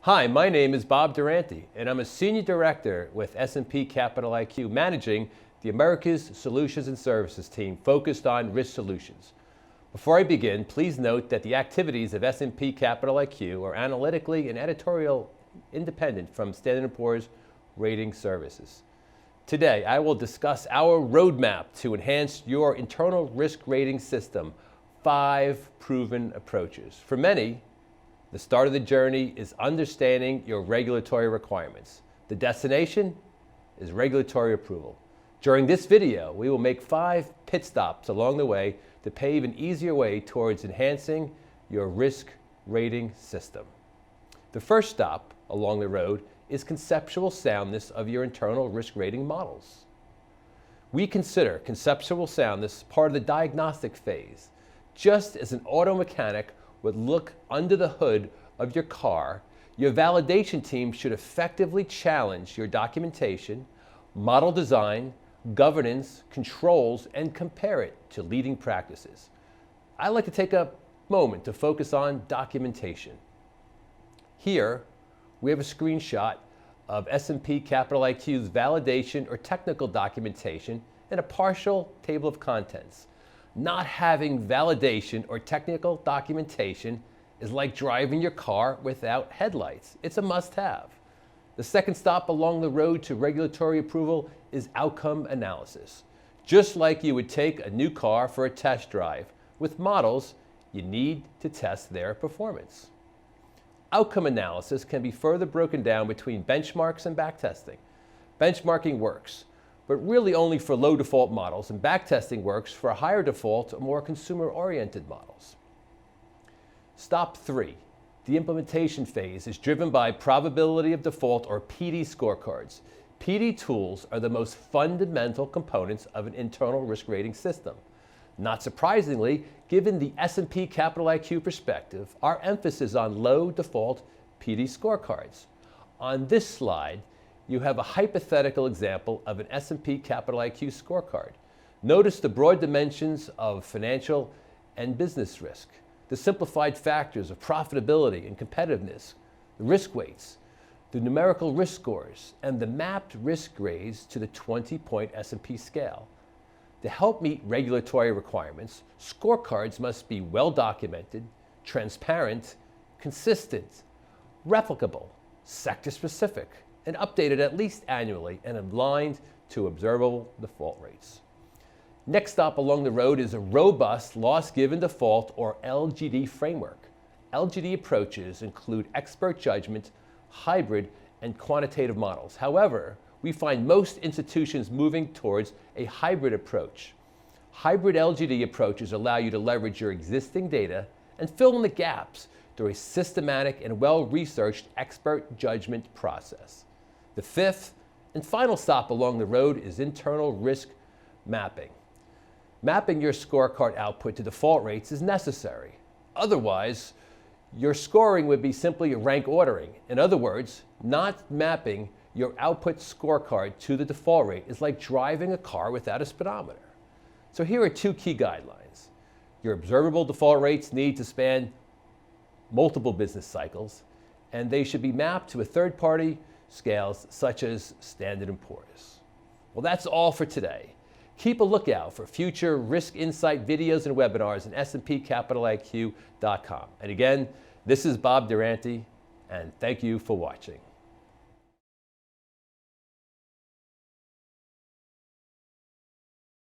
Hi, my name is Bob Durante, and I'm a Senior Director with S&P Capital IQ, managing the Americas Solutions and Services team focused on risk solutions. Before I begin, please note that the activities of S&P Capital IQ are analytically and editorial independent from Standard & Poor's rating services. Today, I will discuss our roadmap to enhance your internal risk rating system, 5 proven approaches. For many, the start of the journey is understanding your regulatory requirements. The destination is regulatory approval. During this video, we will make 5 pit stops along the way to pave an easier way towards enhancing your risk rating system. The first stop along the road is conceptual soundness of your internal risk rating models. We consider conceptual soundness part of the diagnostic phase. Just as an auto mechanic would look under the hood of your car, your validation team should effectively challenge your documentation, model design, governance, controls, and compare it to leading practices. I like to take a moment to focus on documentation. Here, we have a screenshot of S&P Capital IQ's validation or technical documentation and a partial table of contents. Not having validation or technical documentation is like driving your car without headlights. It's a must-have. The second stop along the road to regulatory approval is outcome analysis. Just like you would take a new car for a test drive, with models, you need to test their performance. Outcome analysis can be further broken down between benchmarks and backtesting. Benchmarking works, but really only for low default models, and backtesting works for higher default or more consumer-oriented models. Stop 3. The implementation phase is driven by probability of default or PD scorecards. PD tools are the most fundamental components of an internal risk rating system. Not surprisingly, given the S&P Capital IQ perspective, our emphasis on low default PD scorecards. On this slide, you have a hypothetical example of an S&P Capital IQ scorecard. Notice the broad dimensions of financial and business risk, the simplified factors of profitability and competitiveness, the risk weights, the numerical risk scores, and the mapped risk grades to the 20-point S&P scale. To help meet regulatory requirements, scorecards must be well documented, transparent, consistent, replicable, sector-specific, and updated at least annually and aligned to observable default rates. Next stop along the road is a robust loss given default or LGD framework. LGD approaches include expert judgment, hybrid, and quantitative models. However, we find most institutions moving towards a hybrid approach. Hybrid LGD approaches allow you to leverage your existing data and fill in the gaps through a systematic and well-researched expert judgment process. The fifth and final stop along the road is internal risk mapping. Mapping your scorecard output to default rates is necessary. Otherwise, your scoring would be simply a rank ordering. In other words, not mapping your output scorecard to the default rate is like driving a car without a speedometer. So here are 2 key guidelines. Your observable default rates need to span multiple business cycles, and they should be mapped to a third-party scales such as Standard & Poor's. Well, that's all for today. Keep a lookout for future risk insight videos and webinars at spcapitaliq.com. And again, this is Bob Durante, and thank you for watching.